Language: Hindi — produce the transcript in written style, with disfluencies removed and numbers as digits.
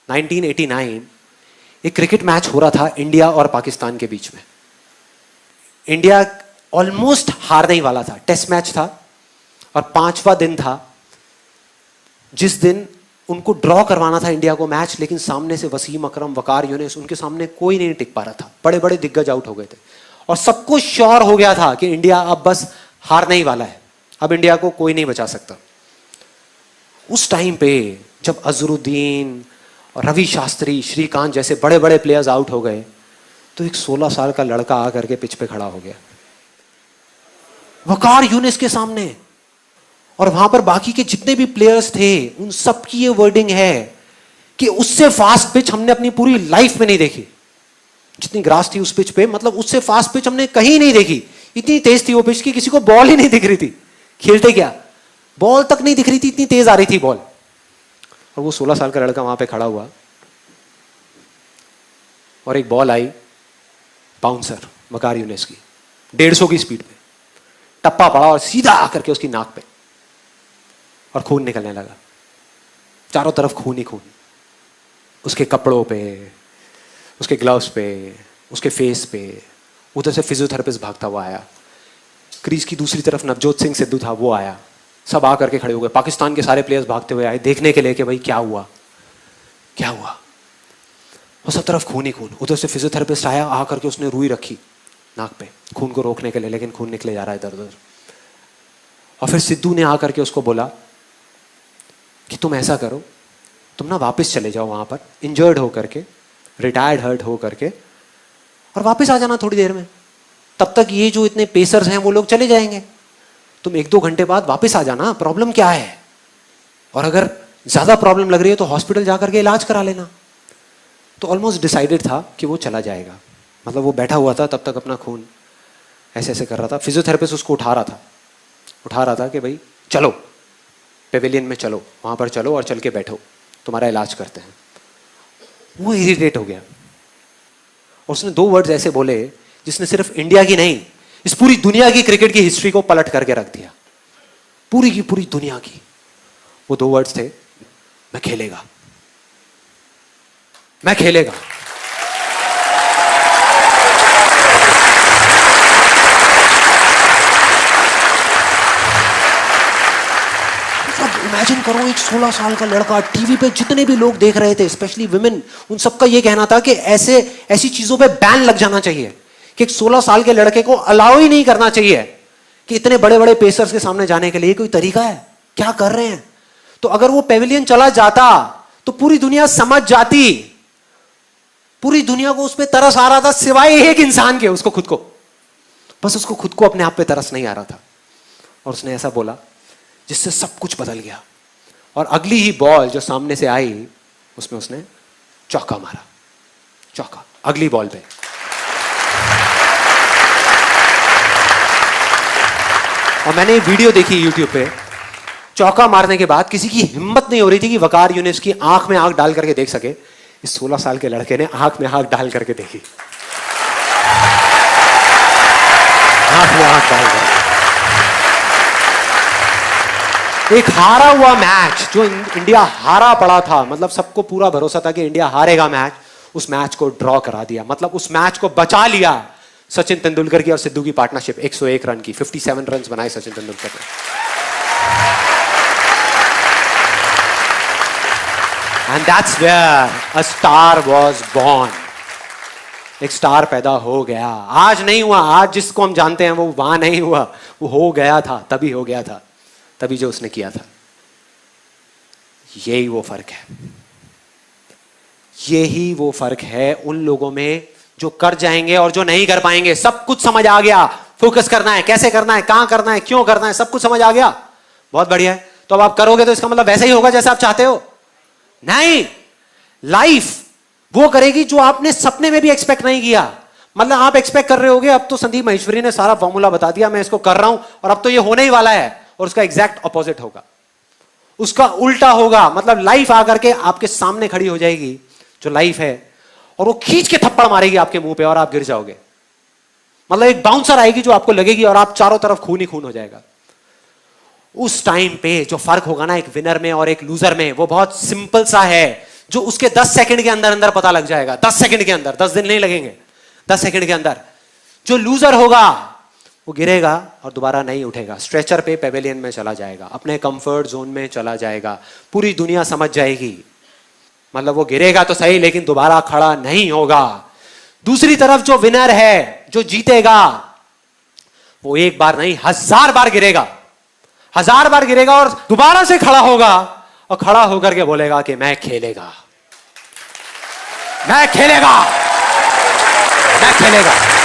1989 एक क्रिकेट मैच हो रहा था इंडिया और पाकिस्तान के बीच में। इंडिया ऑलमोस्ट हारने ही वाला था, टेस्ट मैच था और 5वां दिन था जिस दिन उनको ड्रॉ करवाना था इंडिया को मैच, लेकिन सामने से वसीम अकरम, वकार यूनिस, उनके सामने कोई नहीं टिक पा रहा था। बड़े बड़े दिग्गज आउट हो गए थे और सबको श्योर हो गया था कि इंडिया अब बस हारने ही वाला है, अब इंडिया को कोई नहीं बचा सकता। उस टाइम पे जब अजरुद्दीन और रवि शास्त्री, श्रीकांत जैसे बड़े बड़े प्लेयर्स आउट हो गए तो एक 16 साल का लड़का आकर के पिच पे खड़ा हो गया वकार यूनिस के सामने, और वहां पर बाकी के जितने भी प्लेयर्स थे उन सब की ये वर्डिंग है कि उससे फास्ट पिच हमने अपनी पूरी लाइफ में नहीं देखी। जितनी ग्रास थी उस पिच पे, मतलब उससे फास्ट पिच हमने कहीं नहीं देखी। इतनी तेज थी वो पिच कि किसी को बॉल ही नहीं दिख रही थी, खेलते क्या बॉल तक नहीं दिख रही थी, इतनी तेज आ रही थी बॉल। और वो 16 साल का लड़का वहां पे खड़ा हुआ और एक बॉल आई बाउंसर वकार यूनिस की 150 की स्पीड पे, टप्पा पड़ा और सीधा आकर के उसकी नाक पे, और खून निकलने लगा। चारों तरफ खून ही खून, उसके कपड़ों पे, उसके ग्लव्स पे, उसके फेस पे। उधर से फिजियोथेरेपिस्ट भागता हुआ आया, क्रीज की दूसरी तरफ नवजोत सिंह सिद्धू था, वो आया, सब आकर के खड़े हो गए। पाकिस्तान के सारे प्लेयर्स भागते हुए आए देखने के लिए कि भाई क्या हुआ क्या हुआ। और सब तरफ खून ही खून। उधर से फिजियोथेरेपिस्ट आया, आकर के उसने रुई रखी नाक पे खून को रोकने के लिए, लेकिन खून निकले जा रहा है इधर उधर। और फिर सिद्धू ने आकर के उसको बोला कि तुम ऐसा करो, तुम ना वापस चले जाओ वहां पर इंजर्ड हो करके, रिटायर्ड हर्ट हो करके, और वापस आ जाना थोड़ी देर में। तब तक ये जो इतने पेसर्स हैं वो लोग चले जाएंगे, तुम 1-2 घंटे बाद वापस आ जाना, प्रॉब्लम क्या है। और अगर ज्यादा प्रॉब्लम लग रही है तो हॉस्पिटल जाकर के इलाज करा लेना। तो ऑलमोस्ट डिसाइडेड था कि वो चला जाएगा। मतलब वो बैठा हुआ था तब तक, अपना खून ऐसे ऐसे कर रहा था। फिजियोथेरेपिस्ट उसको उठा रहा था कि भाई चलो पेविलियन में चलो, वहां पर चलो और चल के बैठो, तुम्हारा इलाज करते हैं। वो इरिटेट हो गया और उसने 2 वर्ड्स ऐसे बोले जिसने सिर्फ इंडिया की नहीं, इस पूरी दुनिया की क्रिकेट की हिस्ट्री को पलट करके रख दिया, पूरी की पूरी दुनिया की। वो 2 वर्ड्स थे, मैं खेलेगा, मैं खेलेगा। इमेजिन करो, एक 16 साल का लड़का, टीवी पे जितने भी लोग देख रहे थे, स्पेशली विमेन, उन सबका ये कहना था कि ऐसी चीजों पे बैन लग जाना चाहिए, कि एक 16 साल के लड़के को अलाउ ही नहीं करना चाहिए कि इतने बड़े बड़े पेसर्स के सामने जाने के लिए। कोई तरीका है? क्या कर रहे हैं? तो अगर वो पेविलियन चला जाता तो पूरी दुनिया समझ जाती, पूरी दुनिया को उस पर तरस आ रहा था सिवाय एक इंसान के, उसको खुद को। बस उसको खुद को अपने आप पे तरस नहीं आ रहा था, और उसने ऐसा बोला जिससे सब कुछ बदल गया। और अगली ही बॉल जो सामने से आई उसमें उसने चौका मारा, चौका अगली बॉल पे। और मैंने वीडियो देखी यूट्यूब पे, चौका मारने के बाद किसी की हिम्मत नहीं हो रही थी कि वकार यूनिस की आंख में आंख डाल करके देख सके। इस 16 साल के लड़के ने आंख में आंख डाल करके देखी, आंख में आंख डाल करके। एक हारा हुआ मैच, जो इंडिया हारा पड़ा था, मतलब सबको पूरा भरोसा था कि इंडिया हारेगा मैच, उस मैच को ड्रॉ करा दिया। मतलब उस मैच को बचा लिया सचिन तेंदुलकर की और सिद्धू की पार्टनरशिप। 101 रन की, 57 रन बनाए सचिन तेंदुलकर ने। And that's where a star was born. एक स्टार पैदा हो गया। आज नहीं हुआ, आज जिसको हम जानते हैं वो वहां नहीं हुआ, वो हो गया था, तभी हो गया था, तभी जो उसने किया था। यही वो फर्क है, यही वो फर्क है उन लोगों में जो कर जाएंगे और जो नहीं कर पाएंगे। सब कुछ समझ आ गया, फोकस करना है, कैसे करना है, कहां करना है, क्यों करना है, सब कुछ समझ आ गया। बहुत बढ़िया है। तो अब आप करोगे तो इसका मतलब वैसे ही होगा जैसे आप चाहते हो? नहीं, लाइफ वो करेगी जो आपने सपने में भी एक्सपेक्ट नहीं किया। मतलब आप एक्सपेक्ट कर रहे होगे अब तो संदीप महेश्वरी ने सारा फॉर्मूला बता दिया, मैं इसको कर रहा हूं और अब तो ये होने ही वाला है, और उसका एग्जैक्ट ऑपोजिट होगा, उसका उल्टा होगा। मतलब लाइफ आकर के आपके सामने खड़ी हो जाएगी जो लाइफ है, और वो खींच के थप्पड़ मारेगी आपके मुंह पे और आप गिर जाओगे। मतलब एक बाउंसर आएगी जो आपको लगेगी और आप चारों तरफ खून ही खून हो जाएगा। उस टाइम पे जो फर्क होगा ना एक विनर में और एक लूजर में, वो बहुत सिंपल सा है। जो उसके 10 सेकंड के अंदर अंदर पता लग जाएगा, 10 सेकंड के अंदर, 10 दिन नहीं लगेंगे, 10 सेकंड के अंदर। जो लूजर होगा वो गिरेगा और दोबारा नहीं उठेगा, स्ट्रेचर पे पेवेलियन में चला जाएगा, अपने कंफर्ट जोन में चला जाएगा, पूरी दुनिया समझ जाएगी। मतलब वो गिरेगा तो सही लेकिन दोबारा खड़ा नहीं होगा। दूसरी तरफ जो विनर है, जो जीतेगा, वो एक बार नहीं 1000 बार गिरेगा, 1000 बार गिरेगा और दोबारा से खड़ा होगा और खड़ा होकर के बोलेगा कि मैं खेलेगा, मैं खेलेगा, मैं खेलेगा।